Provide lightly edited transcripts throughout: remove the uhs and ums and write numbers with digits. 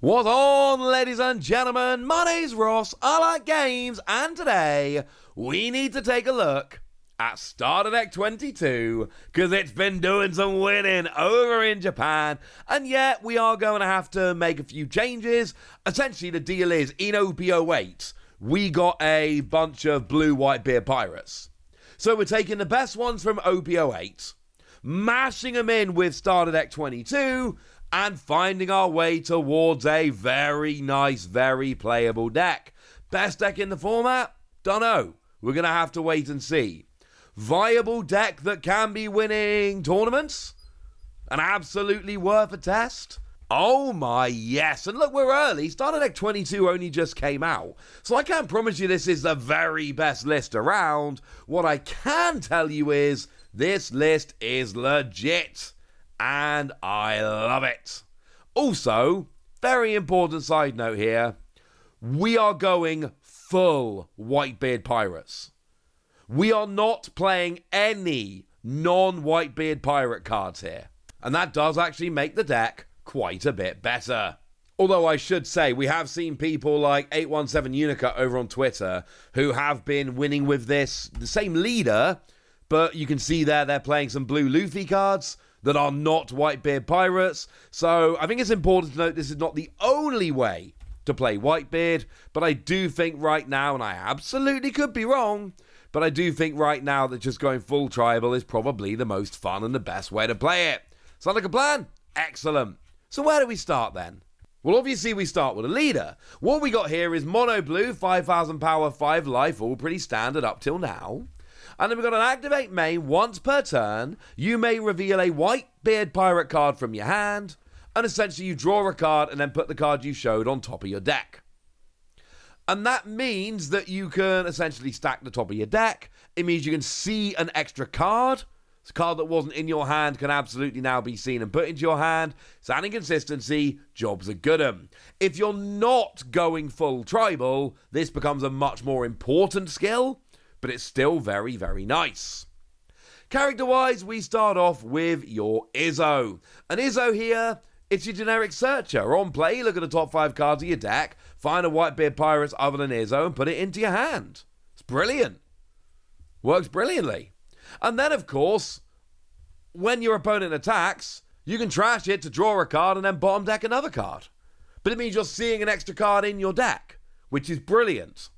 What's on, ladies and gentlemen? My name's Ross, I like games, and today we need to take a look at Starter Deck 22 because it's been doing some winning over in Japan, and yet we are going to have to make a few changes. Essentially, the deal is in OP08, we got a bunch of blue Whitebeard pirates. So we're taking the best ones from OP08, mashing them in with Starter Deck 22, and finding our way towards a very nice, very playable deck. Best deck in the format? Dunno. We're going to have to wait and see. Viable deck that can be winning tournaments? And absolutely worth a test? Oh my yes, and look, we're early. Starter Deck 22 only just came out, so I can't promise you this is the very best list around. What I can tell you is, this list is legit, and I love it. Also, very important side note here, we are going full Whitebeard Pirates. We are not playing any non-Whitebeard Pirate cards here, and that does actually make the deck quite a bit better. Although I should say, we have seen people like 817 Unica over on Twitter who have been winning with this, the same leader, but you can see there they're playing some blue Luffy cards that are not Whitebeard Pirates. So I think it's important to note this is not the only way to play Whitebeard, but I do think right now, and I absolutely could be wrong, but I do think right now that just going full tribal is probably the most fun and the best way to play it. Sound like a plan? Excellent. So where do we start then? Well, obviously we start with a leader. What we got here is mono blue, 5,000 power, 5 life, all pretty standard up till now. And then we've got an activate main once per turn. You may reveal a Whitebeard Pirate card from your hand, and essentially you draw a card and then put the card you showed on top of your deck. And that means that you can essentially stack the top of your deck. It means you can see an extra card. This card that wasn't in your hand can absolutely now be seen and put into your hand. It's adding consistency, jobs are good 'em. If you're not going full tribal, this becomes a much more important skill, but it's still very, very nice. Character-wise, we start off with your Izzo. An Izzo here, it's your generic searcher. On play, look at the top 5 cards of your deck, find a Whitebeard Pirates other than Izzo, and put it into your hand. It's brilliant. Works brilliantly. And then, of course, when your opponent attacks, you can trash it to draw a card and then bottom deck another card. But it means you're seeing an extra card in your deck, which is brilliant.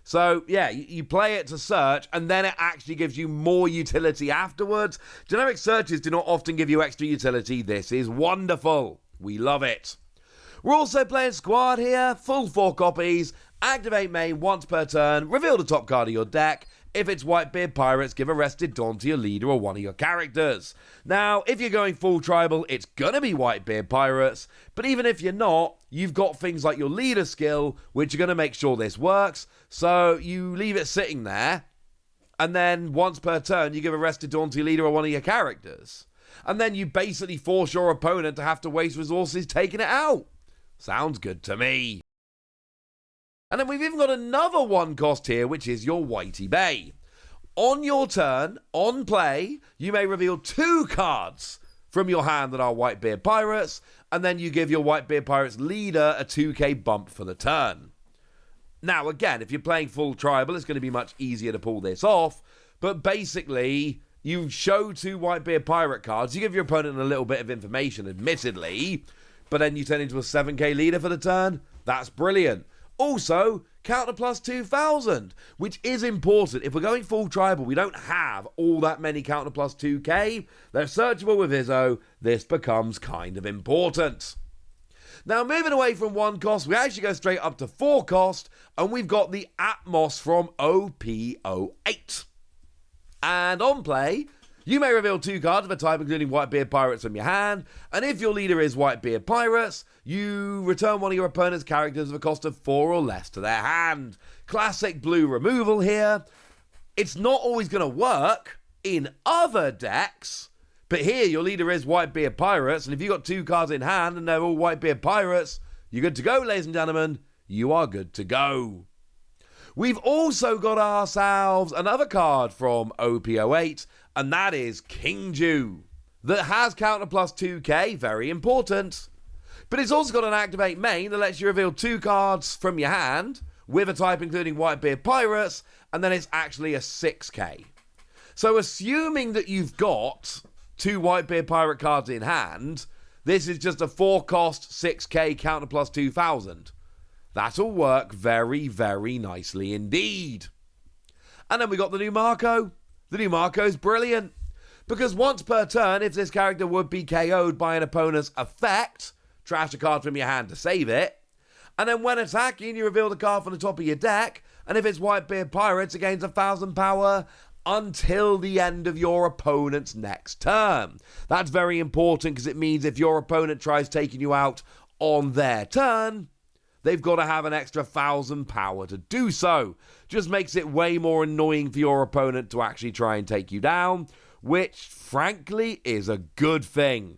So, yeah, you play it to search, and then it actually gives you more utility afterwards. Generic searches do not often give you extra utility. This is wonderful. We love it. We're also playing Squad here, full 4 copies, activate main once per turn, reveal the top card of your deck. If it's Whitebeard Pirates, give a rested Dawn to your leader or one of your characters. Now, if you're going full tribal, it's gonna be Whitebeard Pirates, but even if you're not, you've got things like your leader skill, which are gonna make sure this works, so you leave it sitting there, and then once per turn, you give a rested Dawn to your leader or one of your characters. And then you basically force your opponent to have to waste resources taking it out. Sounds good to me. And then we've even got another 1 cost here, which is your Whitey Bay. On your turn, on play, you may reveal 2 cards from your hand that are Whitebeard Pirates, and then you give your Whitebeard Pirates leader a 2k bump for the turn. Now, again, if you're playing full tribal, it's going to be much easier to pull this off, but basically, you show 2 Whitebeard Pirate cards, you give your opponent a little bit of information, admittedly, but then you turn into a 7k leader for the turn. That's brilliant. Also, counter plus 2,000, which is important. If we're going full tribal, we don't have all that many counter plus 2k. They're searchable with Izzo. This becomes kind of important. Now, moving away from 1 cost, we actually go straight up to 4 cost, and we've got the Atmos from OP08. And on play, you may reveal 2 cards of a type including Whitebeard Pirates from your hand, and if your leader is Whitebeard Pirates, you return one of your opponent's characters of a cost of 4 or less to their hand. Classic blue removal here. It's not always going to work in other decks, but here your leader is Whitebeard Pirates, and if you've got 2 cards in hand and they're all Whitebeard Pirates, you're good to go, ladies and gentlemen. You are good to go. We've also got ourselves another card from OP08, and that is King Jew, that has counter plus 2k, very important. But it's also got an activate main that lets you reveal 2 cards from your hand with a type including Whitebeard Pirates, and then it's actually a 6k. So assuming that you've got 2 Whitebeard Pirate cards in hand, this is just a 4-cost 6k counter plus 2,000. That'll work very, very nicely indeed. And then we got the new Marco. The new Marco's brilliant, because once per turn, if this character would be KO'd by an opponent's effect, trash a card from your hand to save it, and then when attacking, you reveal the card from the top of your deck, and if it's Whitebeard Pirates, it gains 1,000 power until the end of your opponent's next turn. That's very important, because it means if your opponent tries taking you out on their turn, they've got to have an extra 1,000 power to do so. Just makes it way more annoying for your opponent to actually try and take you down, which, frankly, is a good thing.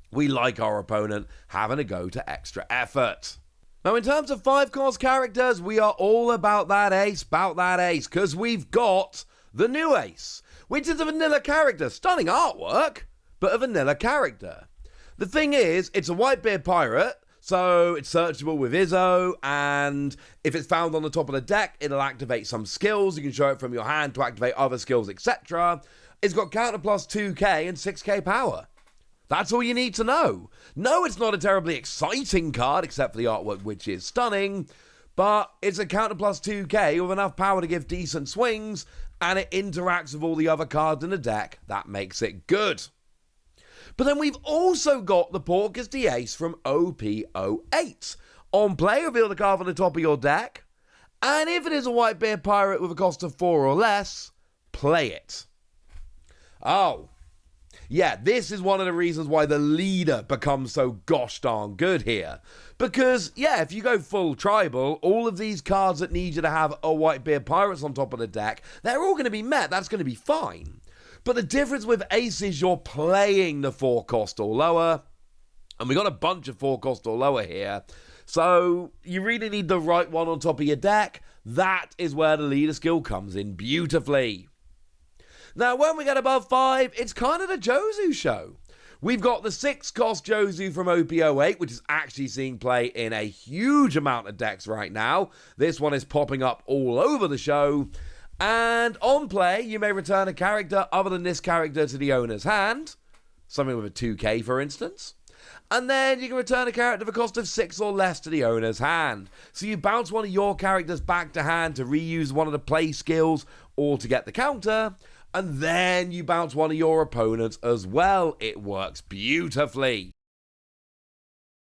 We like our opponent having to go to extra effort. Now, in terms of 5-cost characters, we are all about that ace, because we've got the new ace, which is a vanilla character. Stunning artwork, but a vanilla character. The thing is, it's a Whitebeard Pirate, so it's searchable with Izzo, and if it's found on the top of the deck, it'll activate some skills. You can show it from your hand to activate other skills, etc. It's got counter plus 2k and 6k power. That's all you need to know. No, it's not a terribly exciting card, except for the artwork, which is stunning, but it's a counter plus 2k with enough power to give decent swings, and it interacts with all the other cards in the deck. That makes it good. But then we've also got the Porcus the Ace from OP08. On play, reveal the card from the top of your deck, and if it is a Whitebeard Pirate with a cost of 4 or less, play it. Oh, yeah, this is one of the reasons why the leader becomes so gosh darn good here. Because, yeah, if you go full tribal, all of these cards that need you to have a Whitebeard Pirates on top of the deck, they're all going to be met. That's going to be fine. But the difference with Ace is you're playing the 4-cost or lower. And we got a bunch of 4-cost or lower here. So you really need the right one on top of your deck. That is where the leader skill comes in beautifully. Now, when we get above 5, it's kind of the Jozu show. We've got the 6-cost Jozu from OP08, which is actually seeing play in a huge amount of decks right now. This one is popping up all over the show. And on play, you may return a character other than this character to the owner's hand. Something with a 2k, for instance. And then you can return a character for a cost of 6 or less to the owner's hand. So you bounce one of your characters back to hand to reuse one of the play skills or to get the counter. And then you bounce one of your opponents as well. It works beautifully.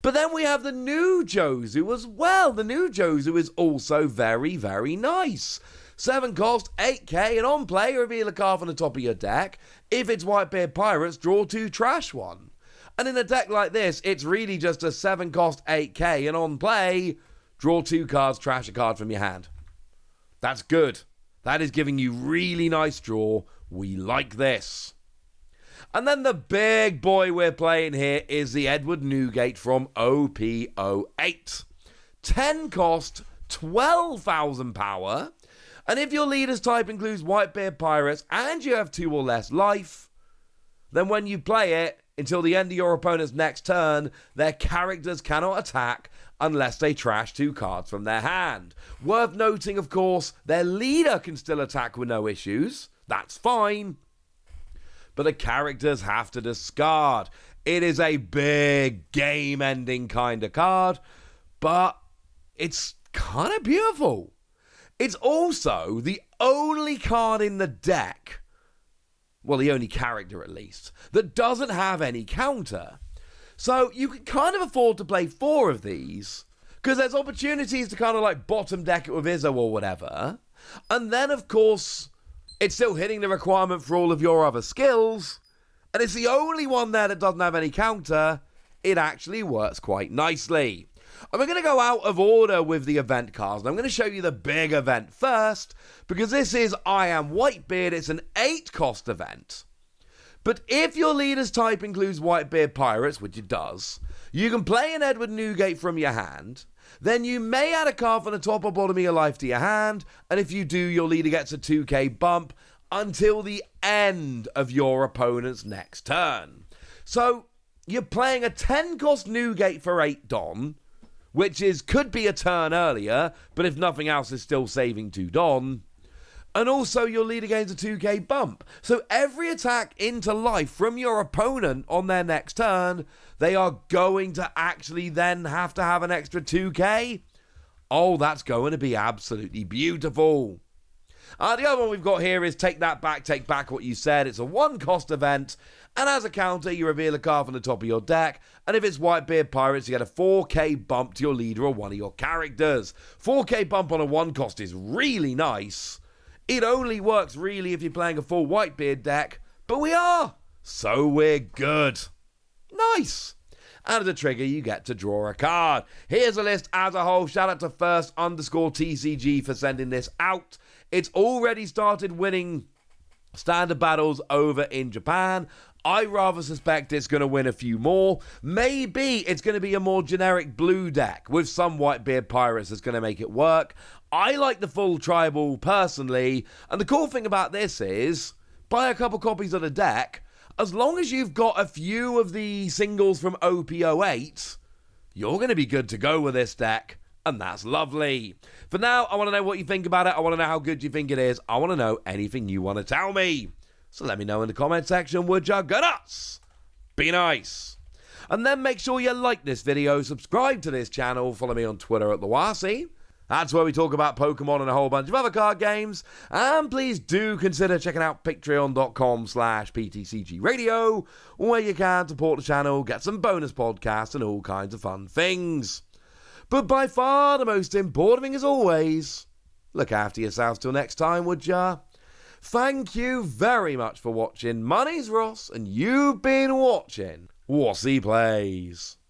But then we have the new Jozu as well. The new Jozu is also very, very nice. 7 cost, 8k, and on play, reveal a card from the top of your deck. If it's Whitebeard Pirates, draw 2, trash 1. And in a deck like this, it's really just a 7 cost, 8k, and on play, draw 2 cards, trash a card from your hand. That's good. That is giving you really nice draw. We like this. And then the big boy we're playing here is the Edward Newgate from OP08. 10 cost, 12,000 power. And if your leader's type includes Whitebeard Pirates and you have 2 or less life, then when you play it, until the end of your opponent's next turn, their characters cannot attack unless they trash 2 cards from their hand. Worth noting, of course, their leader can still attack with no issues. That's fine. But the characters have to discard. It is a big game-ending kind of card, but it's kind of beautiful. It's also the only card in the deck, well, the only character at least, that doesn't have any counter. So you can kind of afford to play 4 of these, because there's opportunities to kind of like bottom deck it with Izzo or whatever. And then, of course, it's still hitting the requirement for all of your other skills, and it's the only one there that doesn't have any counter. It actually works quite nicely. And we're going to go out of order with the event cards. And I'm going to show you the big event first, because this is I Am Whitebeard. It's an 8-cost event. But if your leader's type includes Whitebeard Pirates, which it does, you can play an Edward Newgate from your hand. Then you may add a card from the top or bottom of your life to your hand. And if you do, your leader gets a 2k bump until the end of your opponent's next turn. So you're playing a 10-cost Newgate for 8 Don, which could be a turn earlier, but if nothing else is still saving 2 Don. And also your leader gains a 2k bump. So every attack into life from your opponent on their next turn, they are going to actually then have to have an extra 2k. Oh, that's going to be absolutely beautiful. The other one we've got here is Take Back What You Said. It's a 1-cost event, and as a counter, you reveal a card from the top of your deck, and if it's Whitebeard Pirates, you get a 4k bump to your leader or one of your characters. 4k bump on a 1-cost is really nice. It only works really if you're playing a full Whitebeard deck, but we are, so we're good. Nice. And as a trigger, you get to draw a card. Here's a list as a whole. Shout out to first_TCG for sending this out. It's already started winning standard battles over in Japan. I rather suspect it's going to win a few more. Maybe it's going to be a more generic blue deck with some Whitebeard Pirates that's going to make it work. I like the full tribal personally, and the cool thing about this is, buy a couple copies of the deck, as long as you've got a few of the singles from OP08, you're going to be good to go with this deck, and that's lovely. For now, I want to know what you think about it. I want to know how good you think it is. I want to know anything you want to tell me. So let me know in the comment section, would ya? Go nuts! Be nice. And then make sure you like this video, subscribe to this channel, follow me on Twitter at TheWasi. That's where we talk about Pokemon and a whole bunch of other card games. And please do consider checking out patreon.com/PTCGradio, where you can support the channel, get some bonus podcasts and all kinds of fun things. But by far the most important thing as always, look after yourselves till next time, would ya? Thank you very much for watching. My name's Ross, and you've been watching Wasi Plays.